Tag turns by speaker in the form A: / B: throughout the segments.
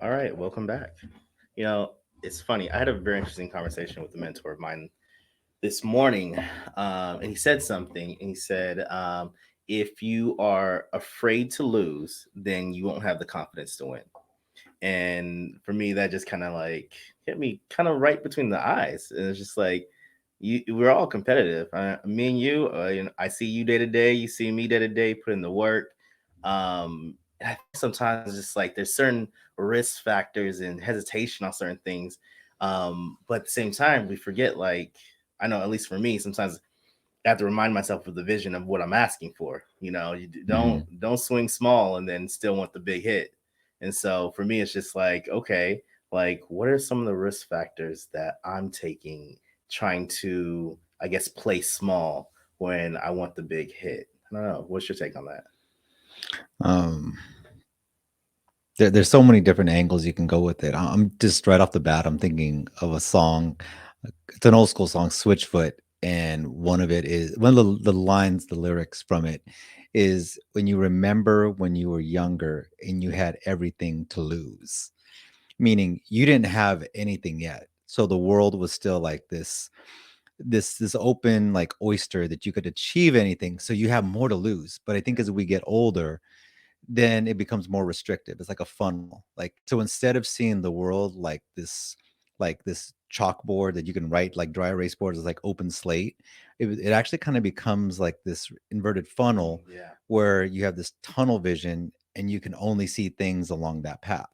A: All right, welcome back. You know, it's funny. I had a very interesting conversation with a mentor of mine this morning, and he said something. And he said, "If you are afraid to lose, then you won't have the confidence to win." And for me, that just kind of like hit me kind of right between the eyes. And it's just like, we're all competitive. Me and you, I see you day to day. You see me day to day, put in the work. And I think sometimes it's just like there's certain risk factors and hesitation on certain things. But at the same time, we forget, like, I know, at least for me, sometimes I have to remind myself of the vision of what I'm asking for.
B: Mhm.
A: Don't swing small and then still want the big hit. And so for me, it's just like, okay, like what are some of the risk factors that I'm taking, trying to, I guess, play small when I want the big hit? I don't know. What's your take on that?
B: Um, there's so many different angles you can go with it. I'm just right off the bat, I'm thinking of a song. It's an old school song, Switchfoot, and one of it is one of the lines, the lyrics from it is when you remember when you were younger and you had everything to lose, meaning you didn't have anything yet. So the world was still like this open like oyster that you could achieve anything. So you have more to lose. But I think as we get older, then it becomes more restrictive. It's like a funnel. Like so instead of seeing the world like this chalkboard that you can write like dry erase boards is like open slate, it actually kind of becomes like this inverted funnel
A: Yeah.
B: where you have this tunnel vision and you can only see things along that path.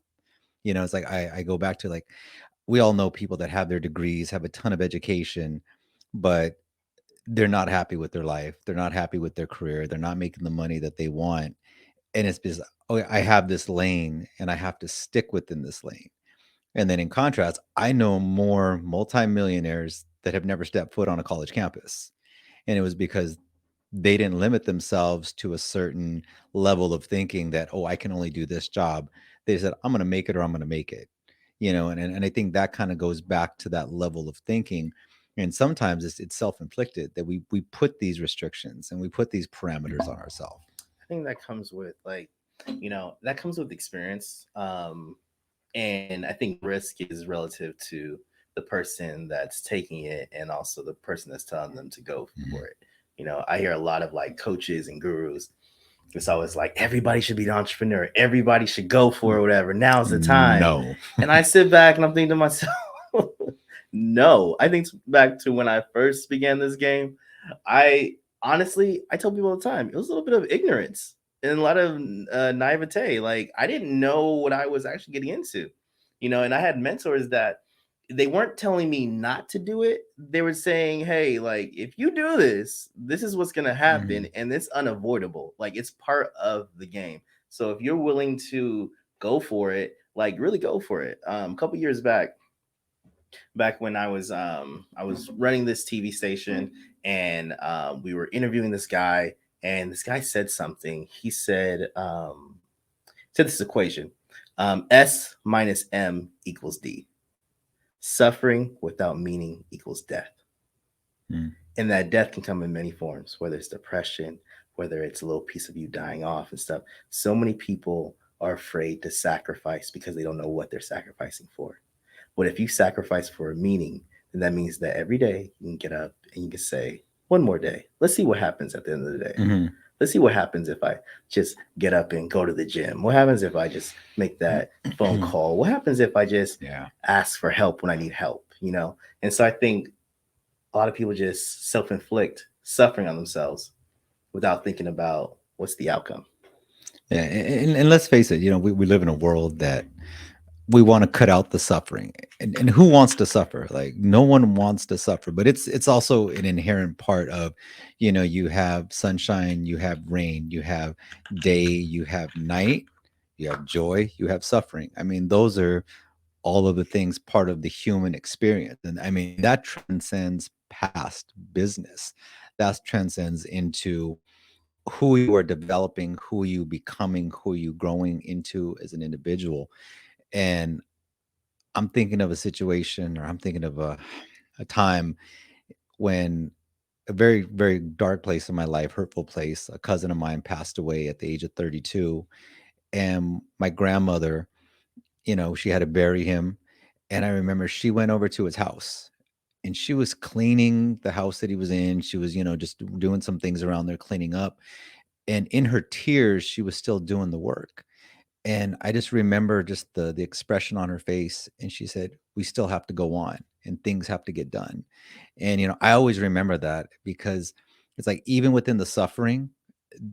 B: It's like I go back to like we all know people that have their degrees, have a ton of education, but they're not happy with their life. They're not happy with their career. They're not making the money that they want, and it's because, oh, I have this lane and I have to stick within this lane. And then in contrast, I know more multimillionaires that have never stepped foot on a college campus. And it was because they didn't limit themselves to a certain level of thinking that, oh, I can only do this job. They said, I'm going to make it or I'm going to make it. And I think that kind of goes back to that level of thinking. And sometimes it's self-inflicted that we put these restrictions and we put these parameters on ourselves.
A: I think that comes with like, that comes with experience. And I think risk is relative to the person that's taking it and also the person that's telling them to go for
B: Mhm.
A: it. I hear a lot of like coaches and gurus. It's always like everybody should be an entrepreneur, everybody should go for it, whatever. Now's the time.
B: No.
A: And I sit back and I'm thinking to myself, no. I think back to when I first began this game. I honestly, I tell people all the time, it was a little bit of ignorance and a lot of naivete. Like I didn't know what I was actually getting into, and I had mentors that they weren't telling me not to do it. They were saying, hey, like if you do this, this is what's going to happen
B: Mhm.
A: and it's unavoidable. Like it's part of the game. So if you're willing to go for it, like really go for it. A couple years back when I was running this TV station, and we were interviewing this guy, and this guy said something. He said this equation: S minus M equals D. Suffering without meaning equals death,
B: Mm.
A: and that death can come in many forms, whether it's depression, whether it's a little piece of you dying off and stuff. So many people are afraid to sacrifice because they don't know what they're sacrificing for. But if you sacrifice for a meaning, then that means that every day you can get up and you can say, one more day. Let's see what happens at the end of the day.
B: Mhm.
A: Let's see what happens if I just get up and go to the gym. What happens if I just make that phone call? What happens if I just
B: Yeah.
A: ask for help when I need help? And so I think a lot of people just self inflict suffering on themselves without thinking about what's the outcome.
B: Yeah, and let's face it, we live in a world that we want to cut out the suffering. And who wants to suffer? Like no one wants to suffer, but it's also an inherent part of, you have sunshine, you have rain, you have day, you have night, you have joy, you have suffering. I mean, those are all of the things part of the human experience. And I mean, that transcends past business. That transcends into who you are developing, who you becoming, who you growing into as an individual. And I'm thinking of a situation, or I'm thinking of a time when a very, very dark place in my life, hurtful place, a cousin of mine passed away at the age of 32. And my grandmother she had to bury him. And I remember she went over to his house and she was cleaning the house that he was in. She was, just doing some things around there, cleaning up. And in her tears, she was still doing the work. And I just remember just the expression on her face, and she said, "We still have to go on, and things have to get done." And I always remember that because it's like even within the suffering,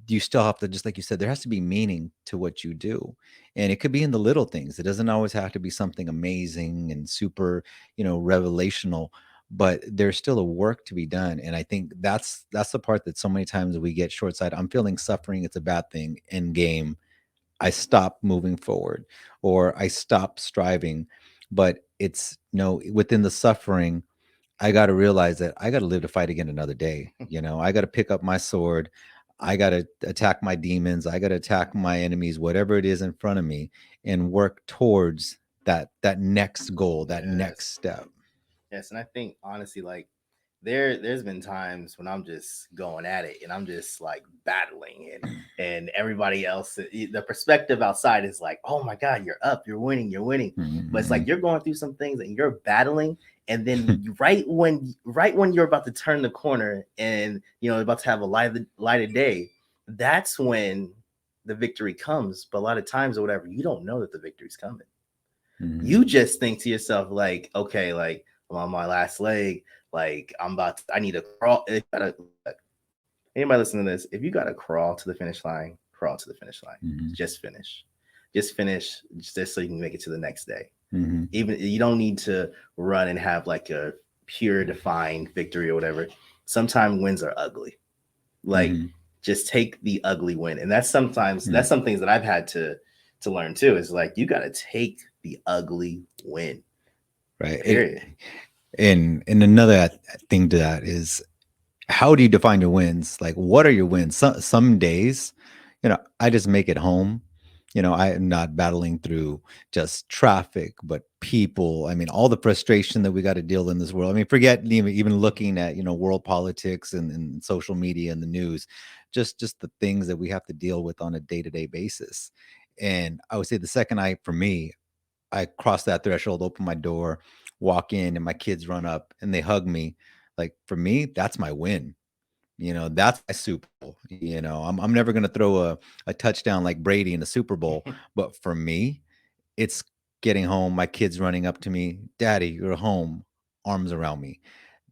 B: you still have to, just like you said, there has to be meaning to what you do, and it could be in the little things. It doesn't always have to be something amazing and super, revelational. But there's still a work to be done, and I think that's the part that so many times we get short sighted. I'm feeling suffering; it's a bad thing. End game, I stop moving forward or I stop striving. But it's no, within the suffering, I got to realize that I got to live to fight again another day. I got to pick up my sword. I got to attack my demons. I got to attack my enemies, whatever it is in front of me, and work towards that next goal, that next
A: Yes.
B: step.
A: Yes, and I think honestly, like there's been times when I'm just going at it and I'm just like battling, and everybody else, the perspective outside is like, oh my god, you're up, you're winning, but it's like
B: Mhm.
A: you're going through some things and you're battling, and then right when you're about to turn the corner and about to have a light of day, that's when the victory comes. But a lot of times or whatever, you don't know that the victory's coming.
B: Mhm.
A: You just think to yourself like, okay, like I'm on my last leg, like I need to crawl. Anybody listening to this, if you gotta crawl to the finish line, crawl to the finish line.
B: Mhm.
A: Just finish. Just finish, just so you can make it to the next day.
B: Mhm.
A: Even you don't need to run and have like a pure defined victory or whatever. Sometimes wins are ugly. Like
B: Mhm.
A: just take the ugly win. And that's
B: Mhm.
A: some things that I've had to learn too. Is like you gotta take the ugly win.
B: Right.
A: Period.
B: And another thing to that is, how do you define your wins? Like, what are your wins? Some days, I just make it home. I am not battling through just traffic, but people. I mean, all the frustration that we got to deal in this world. I mean, forget even looking at world politics and social media and the news, just the things that we have to deal with on a day to day basis. And I would say the second for me, I cross that threshold, open my door, walk in, and my kids run up and they hug me. Like for me, that's my win. That's my Super Bowl. I'm never gonna throw a touchdown like Brady in the Super Bowl, but for me, it's getting home, my kids running up to me, "Daddy, you're home," arms around me.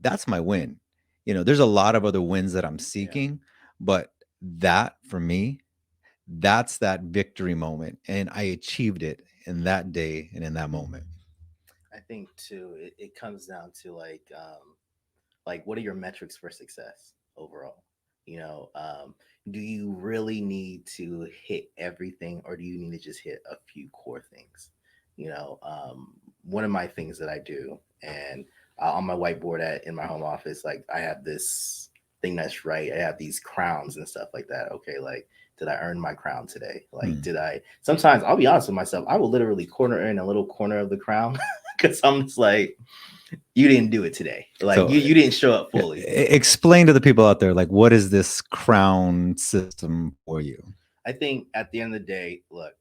B: That's my win. There's a lot of other wins that I'm
A: Yeah.
B: seeking, but that for me, that's that victory moment, and I achieved it in that day and in that moment.
A: I think too, it comes down to like what are your metrics for success overall? You know, do you really need to hit everything, or do you need to just hit a few core things? You know, one of my things that I do, and on my whiteboard in my home office, like I have this thing that's right. I have these crowns and stuff like that. Okay, like did I earn my crown today? Like,
B: Mm,
A: did I? Sometimes I'll be honest with myself. I will literally corner in a little corner of the crown because I'm just like, you didn't do it today. Like
B: so,
A: you didn't show up fully.
B: explain to the people out there, like, what is this crown system for you?
A: I think at the end of the day, look,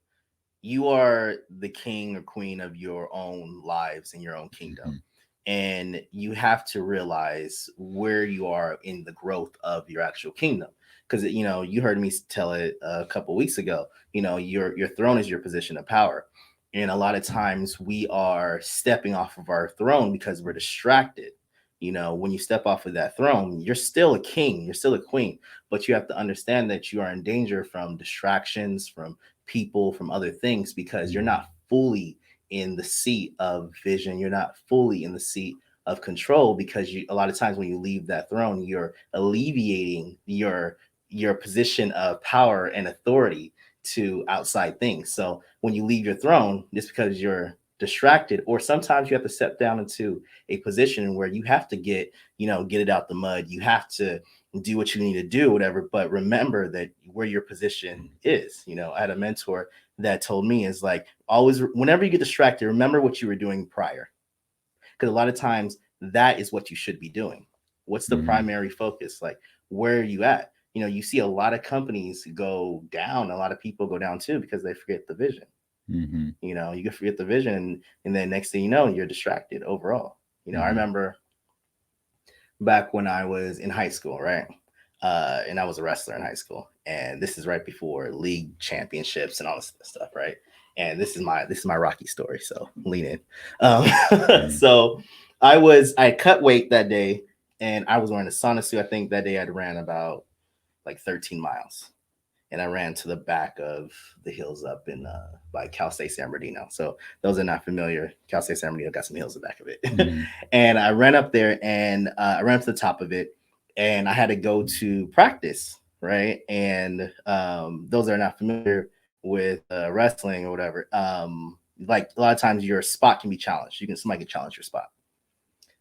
A: you are the king or queen of your own lives and your own kingdom.
B: Mhm,
A: And you have to realize where you are in the growth of your actual kingdom. Because you heard me tell it a couple weeks ago. Your throne is your position of power, and a lot of times we are stepping off of our throne because we're distracted. When you step off of that throne, you're still a king, you're still a queen, but you have to understand that you are in danger from distractions, from people, from other things, because you're
B: mhm,
A: not fully in the seat of vision. You're not fully in the seat of control, because a lot of times when you leave that throne, you're alleviating your position of power and authority to outside things. So when you leave your throne, just because you're distracted, or sometimes you have to step down into a position where you have to get it out the mud. You have to do what you need to do, whatever. But remember that where your position is. I had a mentor that told me is like, always whenever you get distracted, remember what you were doing prior, because a lot of times that is what you should be doing. What's the
B: mhm.
A: primary focus? Like, where are you at? You see a lot of companies go down, a lot of people go down too, because they forget the vision.
B: Mhm.
A: You can forget the vision, and then next thing you know, you're distracted overall. I
B: Mhm.
A: remember back when I was in high school, right? And I was a wrestler in high school, and this is right before league championships and all this stuff, right? And this is my Rocky story, so lean in.
B: Mhm.
A: So I cut weight that day, and I was wearing a sauna suit. I think that day I'd ran about like 13 miles, and I ran to the back of the hills up in by Cal State San Bernardino. So those are not familiar, Cal State San Bernardino got some hills at the back of it.
B: Mhm.
A: And I ran up there, and I ran to the top of it, and I had to go to practice, right? And those that are not familiar with wrestling or whatever, like a lot of times your spot can be challenged. Somebody can challenge your spot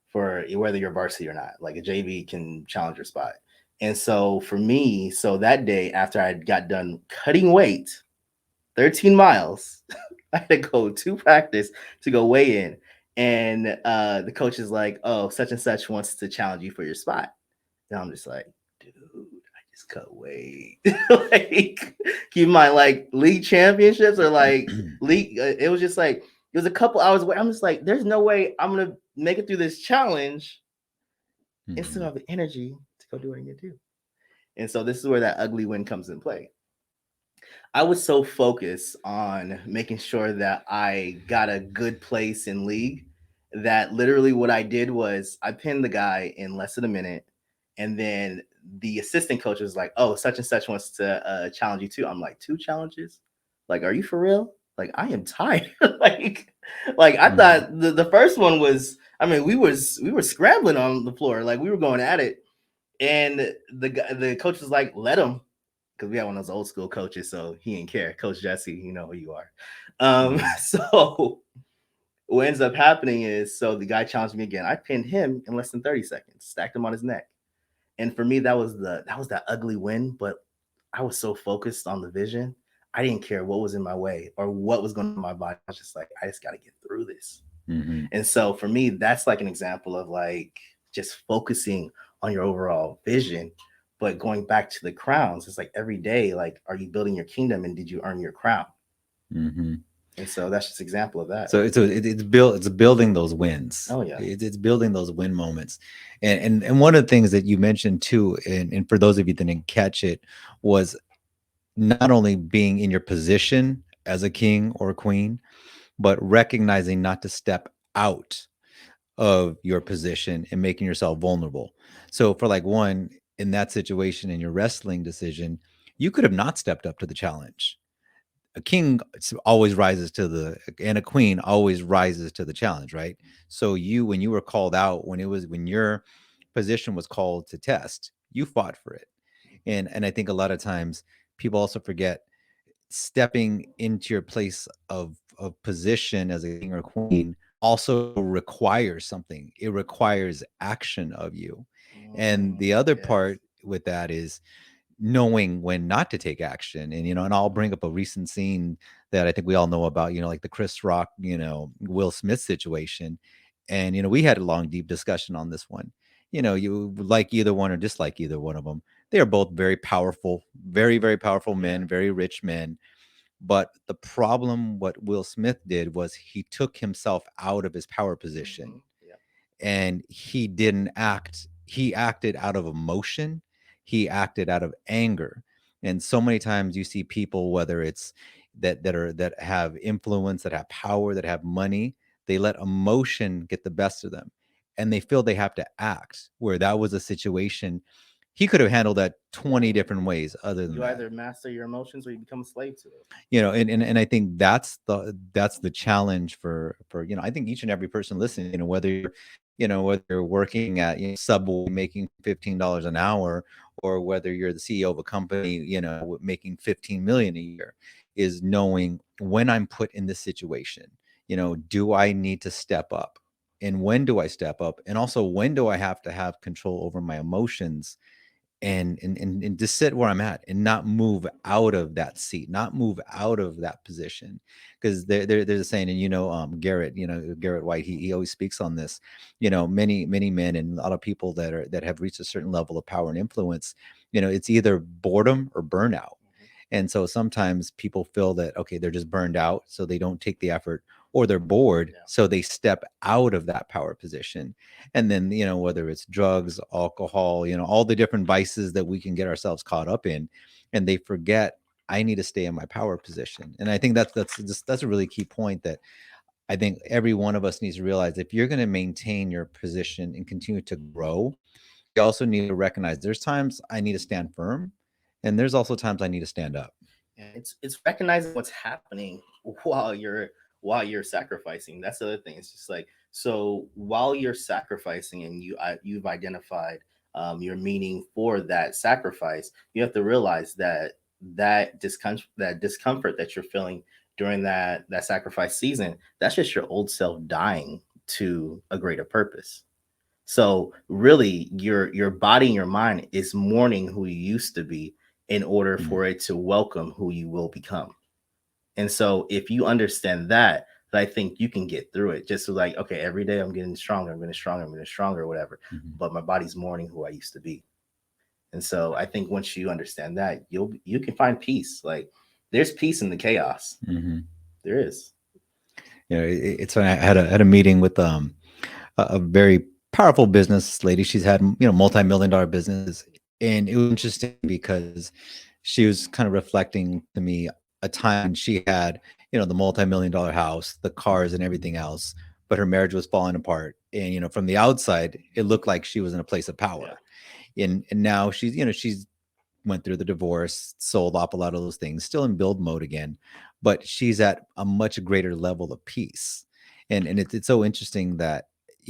A: for whether you're varsity or not. Like a JV can challenge your spot. And so for me, so that day after I got done cutting weight, 13 miles, I had to go to practice to go weigh in. And the coach is like, oh, such and such wants to challenge you for your spot. And I'm just like, dude, I just cut weight. Like, keep in mind, like league championships or like league, it was just like, it was a couple hours away. I'm just like, there's no way I'm going to make it through this challenge and still
B: Mhm.
A: have the energy to go do what I need to do. And so this is where that ugly win comes in play. I was so focused on making sure that I got a good place in league that literally what I did was I pinned the guy in less than a minute. And then the assistant coach was like, oh, such and such wants to challenge you too. I'm like, two challenges? Like, are you for real? Like, I am tired. like I
B: Mhm.
A: thought the first one was, I mean, we were scrambling on the floor. Like we were going at it. And the coach was like, let him, because we had one of those old school coaches, so he didn't care. Coach Jesse, you know who you are.
B: Mhm.
A: So what ends up happening is, so the guy challenged me again. I pinned him in less than 30 seconds, stacked him on his neck. And for me, that was that ugly win, but I was so focused on the vision. I didn't care what was in my way or what was going on in my body. I was just like, I just got to get through this.
B: Mhm.
A: And so for me, that's like an example of like just focusing on your overall vision, but going back to the crowns. It's like every day, like, are you building your kingdom and did you earn your crown?
B: Mhm.
A: And so that's just an example of that.
B: It's building those wins.
A: Oh yeah.
B: It's building those win moments, and one of the things that you mentioned too, and for those of you that didn't catch it, was not only being in your position as a king or a queen, but recognizing not to step out of your position and making yourself vulnerable. So for like one, in that situation in your wrestling decision, you could have not stepped up to the challenge. A king always rises to the and a queen always rises to the challenge, right? So when you were called out, when your position was called to test, you fought for it. And I think a lot of times people also forget stepping into your place of position as a king or queen also requires something. It requires action of you. And the other
A: Yes.
B: part with that is knowing when not to take action. And and I'll bring up a recent scene that I think we all know about, like the Chris Rock, Will Smith situation. And we had a long deep discussion on this one. You like either one or dislike either one of them. They are both very powerful, very very powerful
A: Yeah.
B: men, very rich men. But the problem what Will Smith did was he took himself out of his power position,
A: Yep.
B: and he acted out of emotion, he acted out of anger. And so many times you see people, whether it's that have influence, that have power, that have money, they let emotion get the best of them, and they feel they have to act, where that was a situation he could have handled that 20
A: Right.
B: different ways other than
A: You
B: that.
A: either master your emotions or you become a slave to it.
B: And I think that's the challenge for I think each and every person listening, whether you're working at Subway making $15 an hour, or whether you're the CEO of a company making 15 million a year, is knowing when I'm put in this situation. Do I need to step up, and when do I step up, and also when do I have to have control over my emotions, and just sit where I'm at and not move out of that seat, not move out of that position. Because there's a saying, and Garrett, Garrett White, he always speaks on this. Many men and a lot of people that have reached a certain level of power and influence, it's either boredom or burnout. And so sometimes people feel that, okay, they're just burned out, so they don't take the effort, or they're bored,
A: Yeah.
B: so they step out of that power position. And then, whether it's drugs, alcohol, all the different vices that we can get ourselves caught up in, and they forget, I need to stay in my power position. And I think that's a really key point that I think every one of us needs to realize. If you're going to maintain your position and continue to grow, you also need to recognize there's times I need to stand firm, and there's also times I need to stand up.
A: And it's recognizing what's happening while you're sacrificing. That's the other thing. It's just like, so while you're sacrificing and you've identified your meaning for that sacrifice, you have to realize that that discomfort that you're feeling during that sacrifice season, that's just your old self dying to a greater purpose. So really, your body and your mind is mourning who you used to be in order
B: Mm,
A: for it to welcome who you will become. And so if you understand that, I think you can get through it. Just like, okay, every day I'm getting stronger, I'm getting stronger, I'm getting stronger, or whatever.
B: mhm,
A: But my body's mourning who I used to be. And so I think once you understand that, you can find peace. Like there's peace in the chaos.
B: mhm.
A: There is.
B: It's when I had a meeting with a very powerful business lady. She's had multi-million-dollar businesses, and it was interesting because she was kind of reflecting to me a time when she had the multi-million-dollar house, the cars, and everything else, but her marriage was falling apart. And from the outside, it looked like she was in a place of
A: Yeah.
B: power. And now she's went through the divorce, sold off a lot of those things, still in build mode again, but she's at a much greater level of peace. And it's so interesting that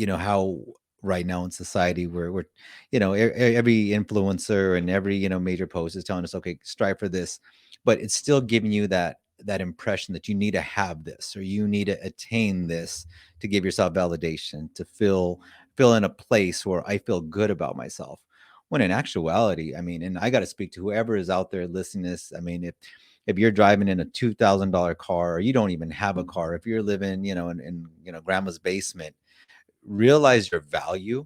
B: how right now in society we're every influencer and every major post is telling us, okay, strive for this, but it's still giving you that impression that you need to have this or you need to attain this to give yourself validation, to feel in a place where I feel good about myself. When in actuality, I mean, and I got to speak to whoever is out there listening to this. I mean, if you're driving in a $2,000 car, or you don't even have a car, if you're living, in grandma's basement, realize your value,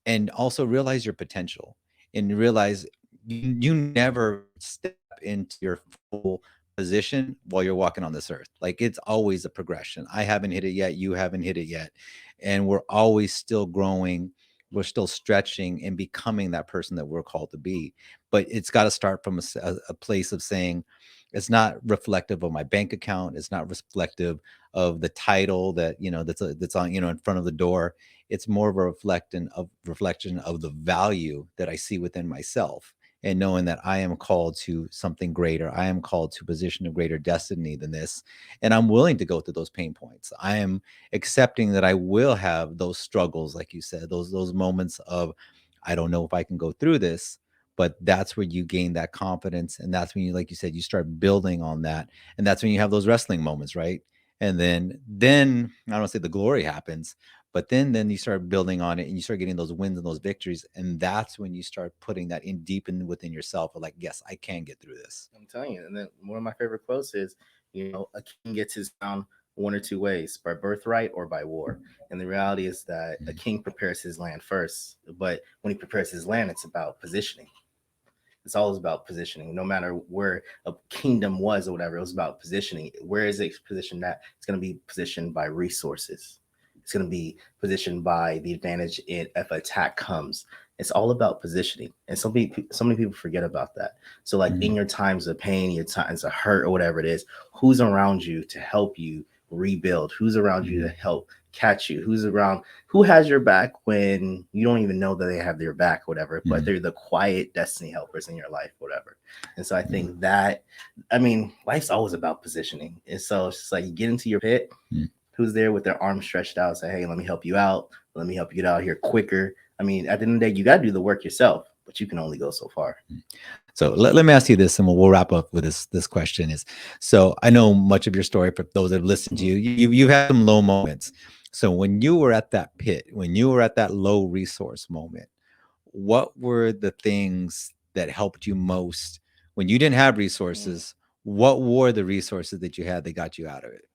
B: and also realize your potential, and realize you never step into your full position while you're walking on this earth. Like, it's always a progression. I haven't hit it yet, you haven't hit it yet, and we're always still growing, we're still stretching and becoming that person that we're called to be. But it's got to start from a place of saying, it's not reflective of my bank account, it's not reflective of the title that that's on in front of the door. It's more of a reflection of the value that I see within myself, and knowing that I am called to something greater. I am called to a position of greater destiny than this, and I'm willing to go through those pain points. I am accepting that I will have those struggles, like you said, those moments of, I don't know if I can go through this. But that's where you gain that confidence, and that's when you, like you said, you start building on that, and that's when you have those wrestling moments, right? And then I don't want to say the glory happens, but then you start building on it, and you start getting those wins and those victories, and that's when you start putting that in deep in within yourself of like, yes, I can get through this.
A: I'm telling you. And then one of my favorite quotes is, a king gets his crown one or two ways, by birthright or by war. And the reality is that a
B: Mhm,
A: king prepares his land first. But when he prepares his land, it's about positioning. It's always about positioning. No matter where a kingdom was or whatever, it was about positioning. Where is it positioned at? It's going to be positioned by resources. It's going to be positioned by the advantage if attack comes. It's all about positioning, and so many people forget about that. So, like in
B: mhm,
A: your times of pain, your times of hurt, or whatever it is, who's around you to help you rebuild? Who's around you to
B: mhm,
A: help catch you? Who's around? Who has your back when you don't even know that they have your back, whatever, but
B: mhm,
A: they're the quiet destiny helpers in your life, whatever. And so I
B: yeah,
A: think that, I mean, life's always about positioning. And so it's just like you get into your pit,
B: mm.
A: who's there with their arms stretched out, say, hey, let me help you out. Let me help you get out here quicker. I mean, at the end of the day, you got to do the work yourself, but you can only go so far.
B: So let me ask you this, and we'll wrap up with this question is, so I know much of your story for those that have listened to
A: Mhm.
B: you've had some low moments. So when you were at that pit, when you were at that low resource moment, what were the things that helped you most when you didn't have
A: Mm.
B: resources? What were the resources that you had that got you out of it?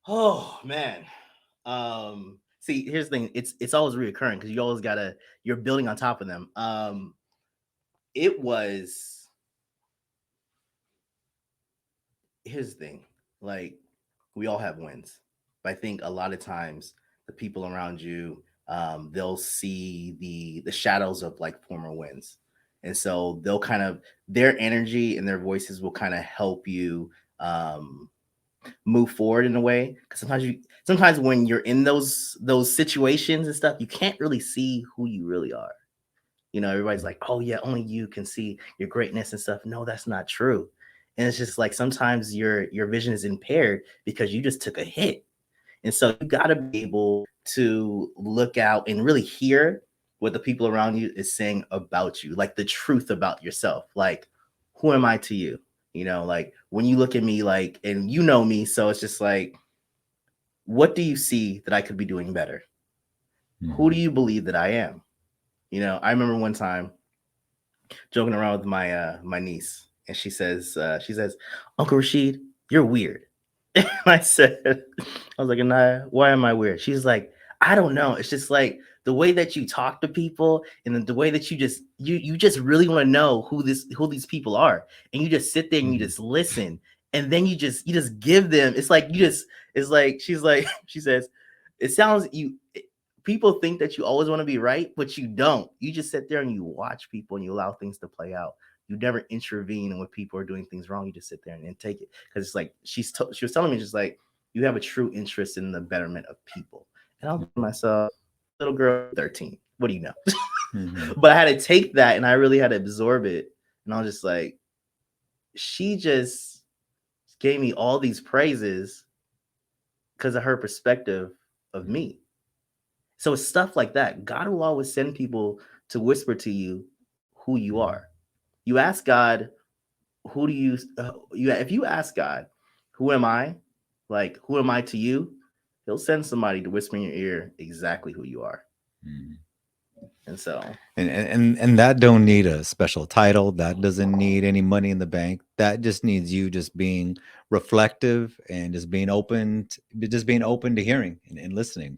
A: Oh, man. See, here's the thing. It's always reoccurring because you always gotta you're building on top of them. It was here's the thing, like we all have wins, but I think a lot of times the people around you, they'll see the shadows of like former wins, and so they'll kind of, their energy and their voices will kind of help you move forward in a way, because sometimes when you're in those situations and stuff, you can't really see who you really are. You know, everybody's like, oh yeah, only you can see your greatness and stuff. No, that's not true. And it's just like sometimes your vision is impaired because you just took a hit. And so you got to be able to look out and really hear what the people around you is saying about you, like the truth about yourself. Like, who am I to you? You know, like when you look at me, like, and you know me, so it's just like, what do you see that I could be doing better? Who do
B: Mhm.
A: you believe that I am? You know, I remember one time joking around with my niece, and she says, Uncle Rashid, you're weird. And I said, I was like, Anaya, why am I weird? She's like, I don't know. It's just like the way that you talk to people, and then the way that you just really want to know who these people are, and you just sit there and you
B: Mhm.
A: just listen, and then you just give them. It's like you just it's like she's like she says, it sounds you. People think that you always want to be right, but you don't. You just sit there and you watch people and you allow things to play out. You never intervene when people are doing things wrong. You just sit there and take it, because it's like she was telling me, just like, you have a true interest in the betterment of people. And I was thinking to myself, little girl, 13. What do you know?
B: Mhm.
A: But I had to take that and I really had to absorb it. And I was just like, she just gave me all these praises because of her perspective of me. So it's stuff like that. God will always send people to whisper to you who you are. You ask God, who do you if you ask God, who am I? Like, who am I to you? He'll send somebody to whisper in your ear exactly who you are.
B: Mhm.
A: And so,
B: And that don't need a special title. That doesn't need any money in the bank. That just needs you just being reflective and just being open to hearing and listening.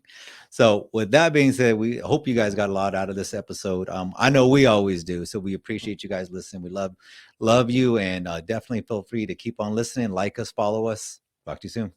B: So with that being said, we hope you guys got a lot out of this episode. I know we always do. So we appreciate you guys listening. We love you, and definitely feel free to keep on listening. Like us, follow us. Talk to you soon.